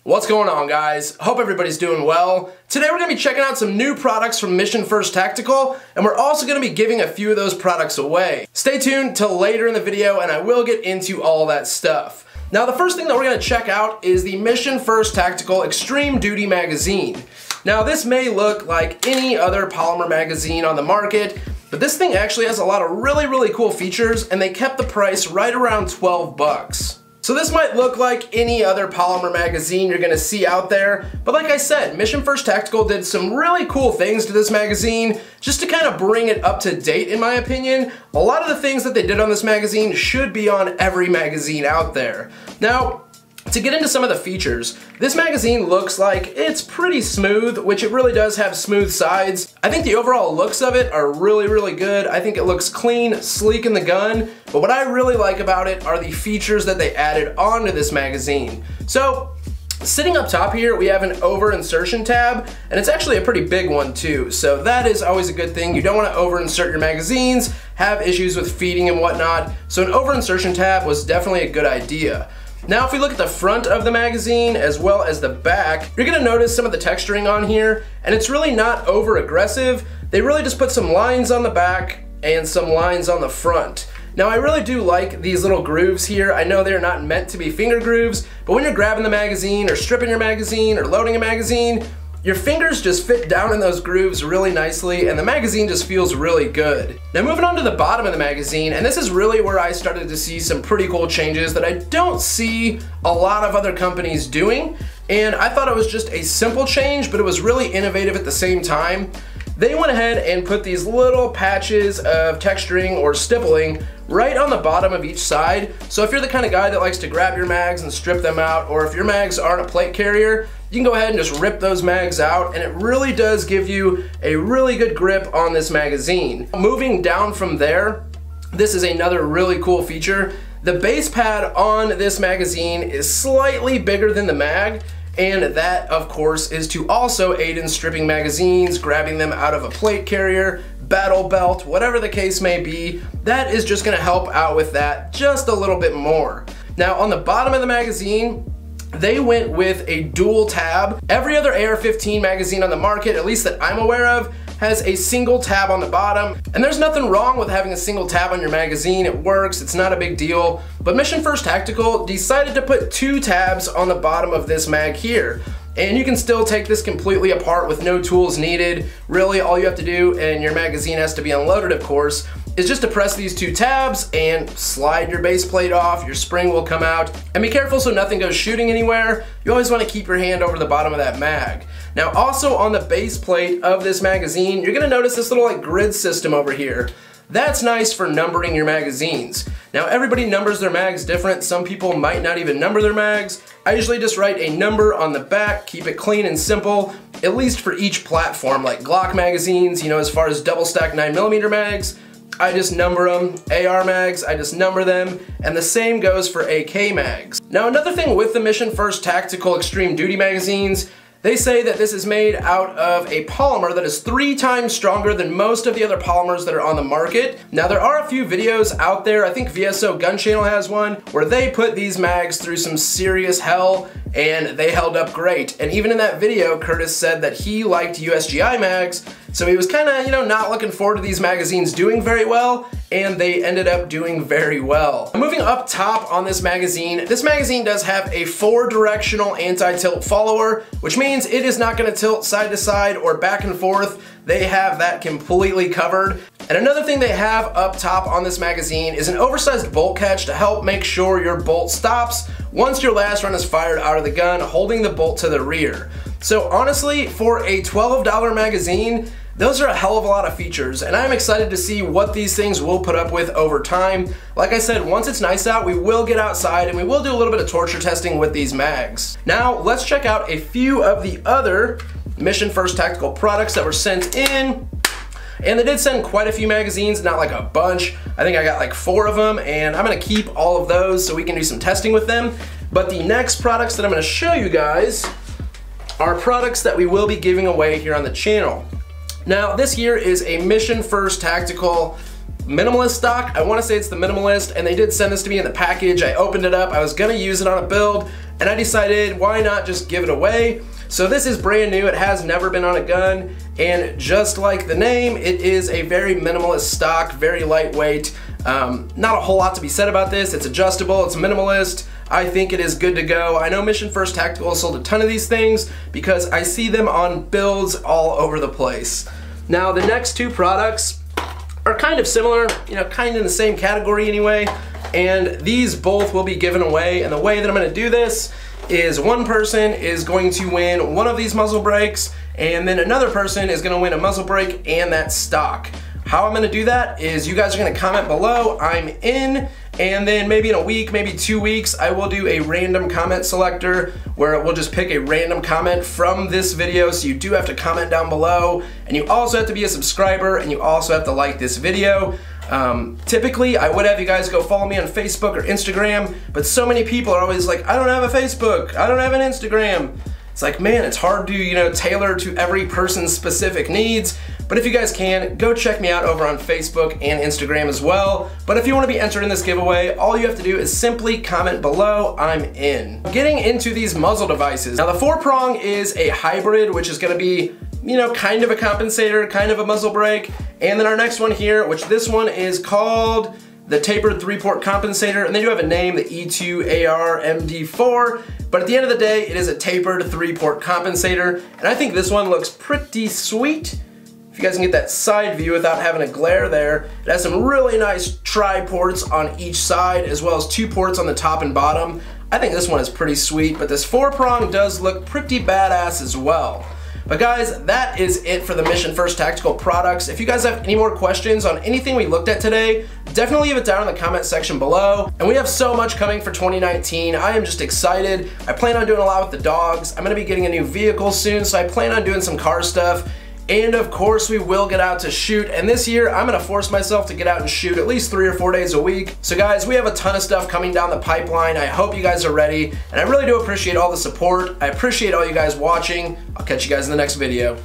What's going on, guys? Hope everybody's doing well. Today we're going to be checking out some new products from Mission First Tactical, and we're also going to be giving a few of those products away. Stay tuned till later in the video and I will get into all that stuff. Now the first thing that we're going to check out is the Mission First Tactical Extreme Duty magazine. Now this may look like any other polymer magazine on the market, but this thing actually has a lot of really cool features, and they kept the price right around 12 bucks. So this might look like any other polymer magazine you're gonna see out there, but like I said, Mission First Tactical did some really cool things to this magazine just to kind of bring it up to date, in my opinion. A lot of the things that they did on this magazine should be on every magazine out there. Now, to get into some of the features, this magazine looks like it's pretty smooth, which it really does have smooth sides. I think the overall looks of it are really good. I think it looks clean, sleek in the gun, but what I really like about it are the features that they added onto this magazine. So, sitting up top here, we have an over insertion tab, and it's actually a pretty big one too, so that is always a good thing. You don't want to over insert your magazines, have issues with feeding and whatnot, so an over insertion tab was definitely a good idea. Now if we look at the front of the magazine as well as the back, you're going to notice some of the texturing on here, and it's really not over aggressive. They really just put some lines on the back and some lines on the front. Now I really do like these little grooves here. I know they're not meant to be finger grooves, but when you're grabbing the magazine or stripping your magazine or loading a magazine, your fingers just fit down in those grooves really nicely, and the magazine just feels really good. Now moving on to the bottom of the magazine, and this is really where I started to see some pretty cool changes that I don't see a lot of other companies doing, and I thought it was just a simple change, but it was really innovative at the same time. They went ahead and put these little patches of texturing or stippling right on the bottom of each side. So if you're the kind of guy that likes to grab your mags and strip them out, or if your mags aren't a plate carrier, you can go ahead and just rip those mags out, and it really does give you a really good grip on this magazine. Moving down from there, this is another really cool feature. The base pad on this magazine is slightly bigger than the mag, and that, of course, is to also aid in stripping magazines, grabbing them out of a plate carrier, battle belt, whatever the case may be. That is just going to help out with that just a little bit more. Now, on the bottom of the magazine, they went with a dual tab. Every other AR-15 magazine on the market, at least that I'm aware of, has a single tab on the bottom, and there's nothing wrong with having a single tab on your magazine. It works, it's not a big deal, but Mission First Tactical decided to put two tabs on the bottom of this mag here. And you can still take this completely apart with no tools needed. Really, all you have to do, and your magazine has to be unloaded of course, is just to press these two tabs and slide your base plate off. Your spring will come out. And be careful so nothing goes shooting anywhere. You always want to keep your hand over the bottom of that mag. Now also on the base plate of this magazine, you're going to notice this little grid system over here. That's nice for numbering your magazines. Now everybody numbers their mags different. Some people might not even number their mags. I usually just write a number on the back, keep it clean and simple, at least for each platform. Like Glock magazines, you know, as far as double stack 9mm mags, I just number them. AR mags, I just number them, and the same goes for AK mags. Now another thing with the Mission First Tactical Extreme Duty magazines, they say that this is made out of a polymer that is 3 times stronger than most of the other polymers that are on the market. Now there are a few videos out there, I think VSO Gun Channel has one, where they put these mags through some serious hell and they held up great. And even in that video, Curtis said that he liked USGI mags, so he was kind of, you know, not looking forward to these magazines doing very well, and they ended up doing very well. Moving up top on this magazine does have a 4-directional anti-tilt follower, which means it is not going to tilt side to side or back and forth. They have that completely covered. And another thing they have up top on this magazine is an oversized bolt catch to help make sure your bolt stops once your last round is fired out of the gun, holding the bolt to the rear. So honestly, for a $12 magazine, those are a hell of a lot of features, and I'm excited to see what these things will put up with over time. Like I said, once it's nice out, we will get outside and we will do a little bit of torture testing with these mags. Now, let's check out a few of the other Mission First Tactical products that were sent in. And they did send quite a few magazines, not like a bunch. I think I got like 4 of them, and I'm gonna keep all of those so we can do some testing with them. But the next products that I'm gonna show you guys are products that we will be giving away here on the channel. Now, this here is a Mission First Tactical minimalist stock. I want to say it's the minimalist, and they did send this to me in the package. I opened it up. I was going to use it on a build, and I decided why not just give it away. So this is brand new, it has never been on a gun, and just like the name, it is a very minimalist stock, very lightweight. Not a whole lot to be said about this. It's adjustable, it's minimalist. I think it is good to go. I know Mission First Tactical has sold a ton of these things because I see them on builds all over the place. Now the next two products are kind of similar, you know, kind of in the same category anyway, and these both will be given away. And the way that I'm gonna do this is one person is going to win one of these muzzle brakes, and then another person is gonna win a muzzle brake and that stock. How I'm gonna do that is you guys are gonna comment below, I'm in, and then maybe in a week, maybe 2 weeks, I will do a random comment selector where we'll just pick a random comment from this video. So you do have to comment down below, and you also have to be a subscriber, and you also have to like this video. Typically, I would have you guys go follow me on Facebook or Instagram, but so many people are always like, I don't have a Facebook, I don't have an Instagram. It's like, man, it's hard to, you know, tailor to every person's specific needs. But if you guys can, go check me out over on Facebook and Instagram as well. But if you want to be entered in this giveaway, all you have to do is simply comment below, I'm in. Getting into these muzzle devices. Now the 4-prong is a hybrid, which is going to be, you know, kind of a compensator, kind of a muzzle brake. And then our next one here, which this one is called the tapered 3-port compensator, and they do have a name, the E2AR MD4, but at the end of the day, it is a tapered 3-port compensator, and I think this one looks pretty sweet. If you guys can get that side view without having a glare there, it has some really nice tri-ports on each side, as well as 2 ports on the top and bottom. I think this one is pretty sweet, but this 4-prong does look pretty badass as well. But guys, that is it for the Mission First Tactical products. If you guys have any more questions on anything we looked at today, definitely leave it down in the comment section below. And we have so much coming for 2019. I am just excited. I plan on doing a lot with the dogs. I'm gonna be getting a new vehicle soon, so I plan on doing some car stuff. And of course, we will get out to shoot. And this year, I'm gonna force myself to get out and shoot at least 3 or 4 days a week. So guys, we have a ton of stuff coming down the pipeline. I hope you guys are ready. And I really do appreciate all the support. I appreciate all you guys watching. I'll catch you guys in the next video.